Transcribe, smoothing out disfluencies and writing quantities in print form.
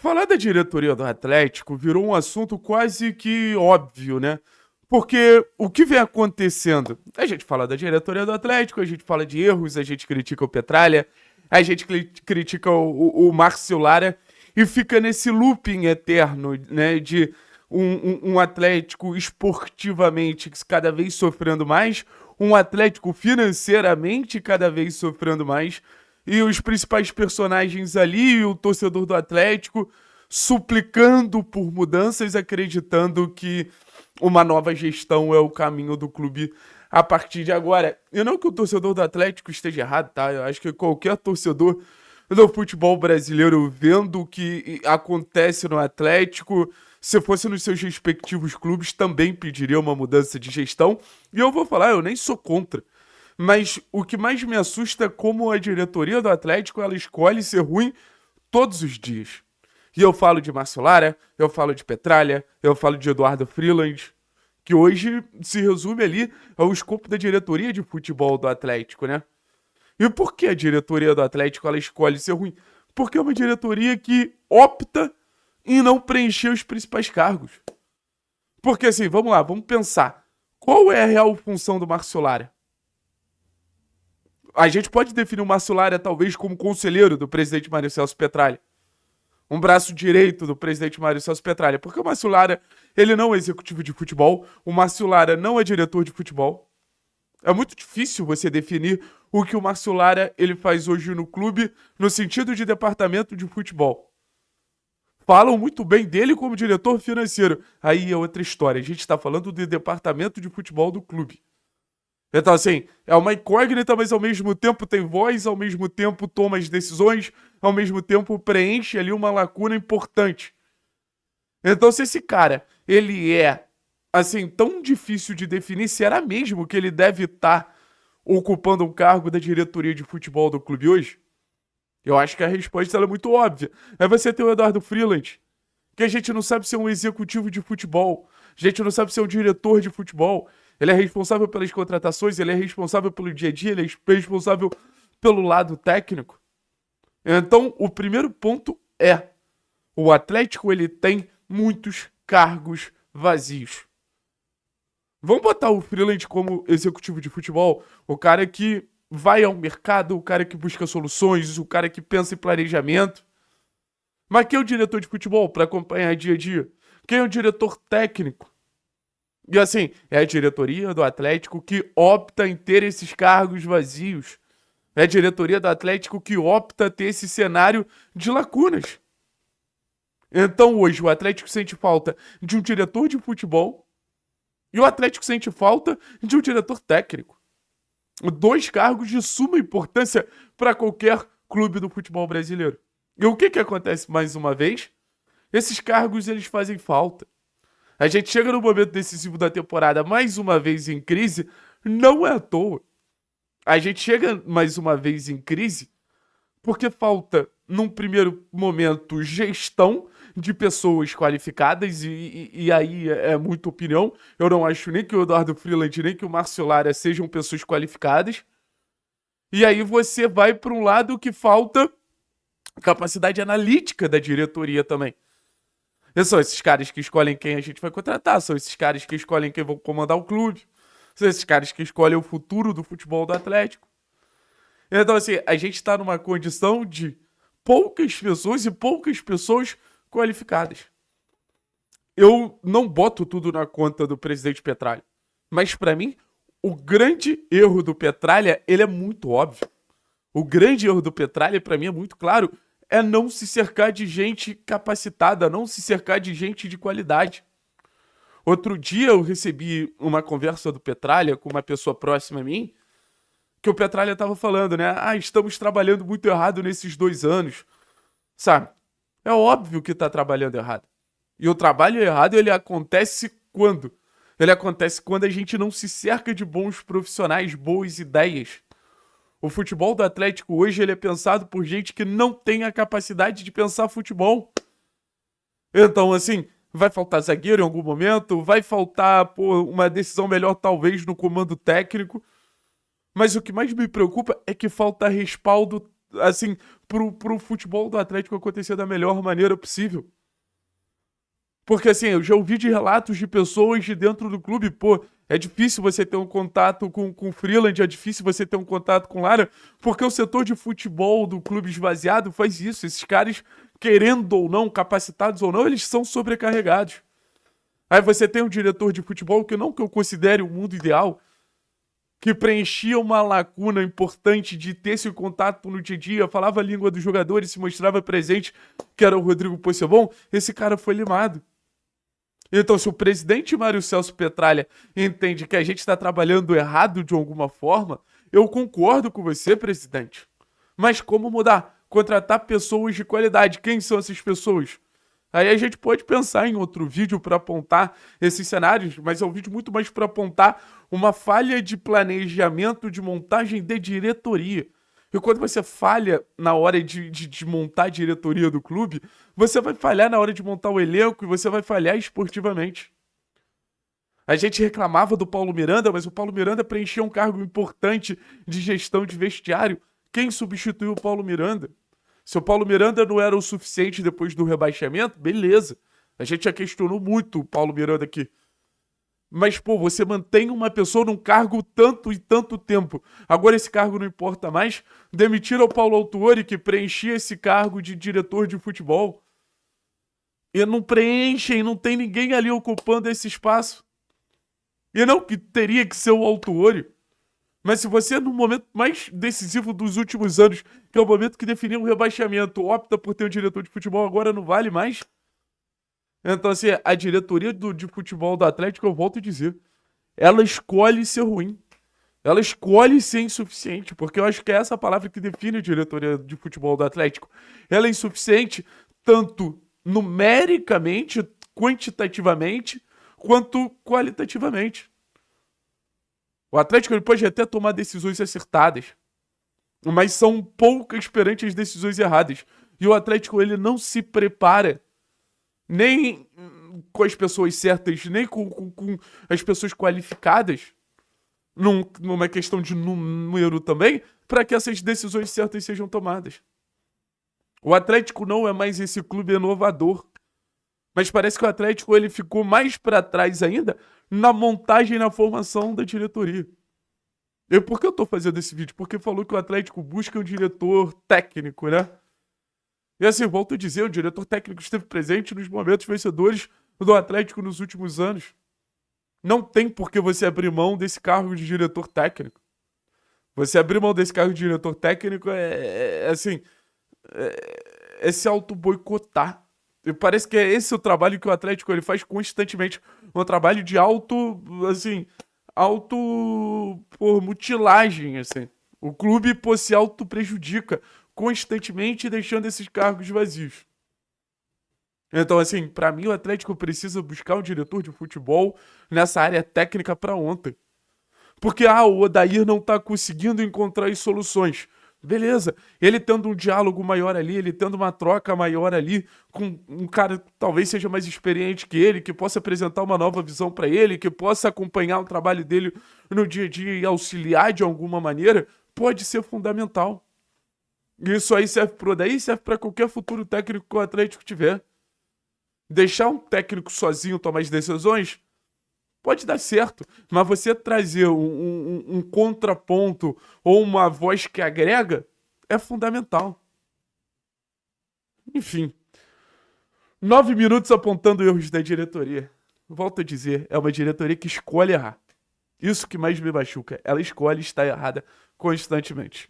Falar da diretoria do Atlético virou um assunto quase que óbvio, né? Porque o que vem acontecendo? A gente fala da diretoria do Atlético, a gente fala de erros, a gente critica o Petralha, a gente critica o Márcio Lara e fica nesse looping eterno, né? De um Atlético esportivamente cada vez sofrendo mais, um Atlético financeiramente cada vez sofrendo mais, e os principais personagens ali, o torcedor do Atlético, suplicando por mudanças, acreditando que uma nova gestão é o caminho do clube a partir de agora. E não que o torcedor do Atlético esteja errado, tá? Eu acho que qualquer torcedor do futebol brasileiro vendo o que acontece no Atlético, se fosse nos seus respectivos clubes, também pediria uma mudança de gestão. E eu vou falar, eu nem sou contra. Mas o que mais me assusta é como a diretoria do Atlético ela escolhe ser ruim todos os dias. E eu falo de Márcio Lara, eu falo de Petralha, eu falo de Eduardo Freeland, que hoje se resume ali ao escopo da diretoria de futebol do Atlético, né? E por que a diretoria do Atlético ela escolhe ser ruim? Porque é uma diretoria que opta em não preencher os principais cargos. Porque assim, vamos lá, vamos pensar. Qual é a real função do Márcio Lara? A gente pode definir o Márcio Lara talvez como conselheiro do presidente Mário Celso Petralha. Um braço direito do presidente Mário Celso Petralha. Porque o Márcio Lara, ele não é executivo de futebol. O Márcio Lara não é diretor de futebol. É muito difícil você definir o que o Márcio Lara ele faz hoje no clube no sentido de departamento de futebol. Falam muito bem dele como diretor financeiro. Aí é outra história. A gente está falando do departamento de futebol do clube. Então, assim, é uma incógnita, mas ao mesmo tempo tem voz, ao mesmo tempo toma as decisões, ao mesmo tempo preenche ali uma lacuna importante. Então, se esse cara, ele é, assim, tão difícil de definir, será mesmo que ele deve estar ocupando um cargo da diretoria de futebol do clube hoje? Eu acho que a resposta ela é muito óbvia. É você ter o Eduardo Freeland, que a gente não sabe ser um executivo de futebol, a gente não sabe ser um diretor de futebol. Ele é responsável pelas contratações, ele é responsável pelo dia a dia, ele é responsável pelo lado técnico. Então, o primeiro ponto é: o Atlético ele tem muitos cargos vazios. Vamos botar o Freeland como executivo de futebol, o cara que vai ao mercado, o cara que busca soluções, o cara que pensa em planejamento. Mas quem é o diretor de futebol para acompanhar dia a dia? Quem é o diretor técnico? E assim, é a diretoria do Atlético que opta em ter esses cargos vazios. É a diretoria do Atlético que opta ter esse cenário de lacunas. Então hoje o Atlético sente falta de um diretor de futebol e o Atlético sente falta de um diretor técnico. Dois cargos de suma importância para qualquer clube do futebol brasileiro. E o que acontece mais uma vez? Esses cargos eles fazem falta. A gente chega no momento decisivo da temporada mais uma vez em crise, não é à toa. A gente chega mais uma vez em crise porque falta, num primeiro momento, gestão de pessoas qualificadas, e aí é muita opinião. Eu não acho nem que o Eduardo Freeland, nem que o Márcio Lara sejam pessoas qualificadas. E aí você vai para um lado que falta capacidade analítica da diretoria também. E são esses caras que escolhem quem a gente vai contratar, são esses caras que escolhem quem vão comandar o clube, são esses caras que escolhem o futuro do futebol do Atlético. Então, assim, a gente está numa condição de poucas pessoas e poucas pessoas qualificadas. Eu não boto tudo na conta do presidente Petralha, mas para mim, o grande erro do Petralha, ele é muito óbvio. O grande erro do Petralha, para mim, é muito claro, é não se cercar de gente capacitada, não se cercar de gente de qualidade. Outro dia eu recebi uma conversa do Petralha com uma pessoa próxima a mim, que o Petralha estava falando, né? Ah, estamos trabalhando muito errado nesses 2 anos. Sabe? É óbvio que está trabalhando errado. E o trabalho errado, ele acontece quando? Ele acontece quando a gente não se cerca de bons profissionais, boas ideias. O futebol do Atlético hoje ele é pensado por gente que não tem a capacidade de pensar futebol. Então, assim, vai faltar zagueiro em algum momento, vai faltar uma decisão melhor talvez no comando técnico, mas o que mais me preocupa é que falta respaldo assim, pro futebol do Atlético acontecer da melhor maneira possível. Porque, assim, eu já ouvi de relatos de pessoas de dentro do clube, pô, é difícil você ter um contato com o Freeland, é difícil você ter um contato com o Lara, porque o setor de futebol do clube esvaziado faz isso. Esses caras, querendo ou não, capacitados ou não, eles são sobrecarregados. Aí você tem um diretor de futebol que não que eu considere o mundo ideal, que preenchia uma lacuna importante de ter esse contato no dia a dia, falava a língua dos jogadores, se mostrava presente, que era o Rodrigo Possebon, esse cara foi limado. Então, se o presidente Mário Celso Petralha entende que a gente está trabalhando errado de alguma forma, eu concordo com você, presidente. Mas como mudar? Contratar pessoas de qualidade. Quem são essas pessoas? Aí a gente pode pensar em outro vídeo para apontar esses cenários, mas é um vídeo muito mais para apontar uma falha de planejamento de montagem de diretoria. E quando você falha na hora de montar a diretoria do clube, você vai falhar na hora de montar o elenco e você vai falhar esportivamente. A gente reclamava do Paulo Miranda, mas o Paulo Miranda preenchia um cargo importante de gestão de vestiário. Quem substituiu o Paulo Miranda? Se o Paulo Miranda não era o suficiente depois do rebaixamento, beleza. A gente já questionou muito o Paulo Miranda aqui. Mas, pô, você mantém uma pessoa num cargo tanto e tanto tempo. Agora esse cargo não importa mais. Demitiram o Paulo Autuori, que preenchia esse cargo de diretor de futebol. E não preenchem, não tem ninguém ali ocupando esse espaço. E não que teria que ser o Autuori. Mas se você, no momento mais decisivo dos últimos anos, que é o momento que definiu o rebaixamento, opta por ter um diretor de futebol, agora não vale mais. Então, assim, a diretoria de futebol do Atlético, eu volto a dizer, ela escolhe ser ruim. Ela escolhe ser insuficiente, porque eu acho que é essa palavra que define a diretoria de futebol do Atlético. Ela é insuficiente tanto numericamente, quantitativamente, quanto qualitativamente. O Atlético ele pode até tomar decisões acertadas, mas são poucas perante as decisões erradas. E o Atlético ele não se prepara nem com as pessoas certas, nem com as pessoas qualificadas, numa questão de número também, para que essas decisões certas sejam tomadas. O Atlético não é mais esse clube inovador, mas parece que o Atlético ele ficou mais para trás ainda na montagem e na formação da diretoria. E por que eu tô fazendo esse vídeo? Porque falou que o Atlético busca um diretor técnico, né? E assim, volto a dizer, o diretor técnico esteve presente nos momentos vencedores do Atlético nos últimos anos. Não tem por que você abrir mão desse cargo de diretor técnico. Você abrir mão desse cargo de diretor técnico é se auto-boicotar. E parece que é esse o trabalho que o Atlético ele faz constantemente. Um trabalho de por mutilagem, assim. O clube, pô, se auto-prejudica constantemente deixando esses cargos vazios. Então, assim, pra mim o Atlético precisa buscar um diretor de futebol nessa área técnica pra ontem. Porque, o Odair não tá conseguindo encontrar as soluções. Beleza, ele tendo um diálogo maior ali, ele tendo uma troca maior ali, com um cara que talvez seja mais experiente que ele, que possa apresentar uma nova visão pra ele, que possa acompanhar o trabalho dele no dia a dia e auxiliar de alguma maneira, pode ser fundamental. Isso aí serve pro Odair, serve pra qualquer futuro técnico que o Atlético tiver. Deixar um técnico sozinho tomar as decisões pode dar certo, mas você trazer um contraponto ou uma voz que agrega é fundamental. Enfim, 9 minutos apontando erros da diretoria. Volto a dizer, é uma diretoria que escolhe errar. Isso que mais me machuca. Ela escolhe estar errada constantemente.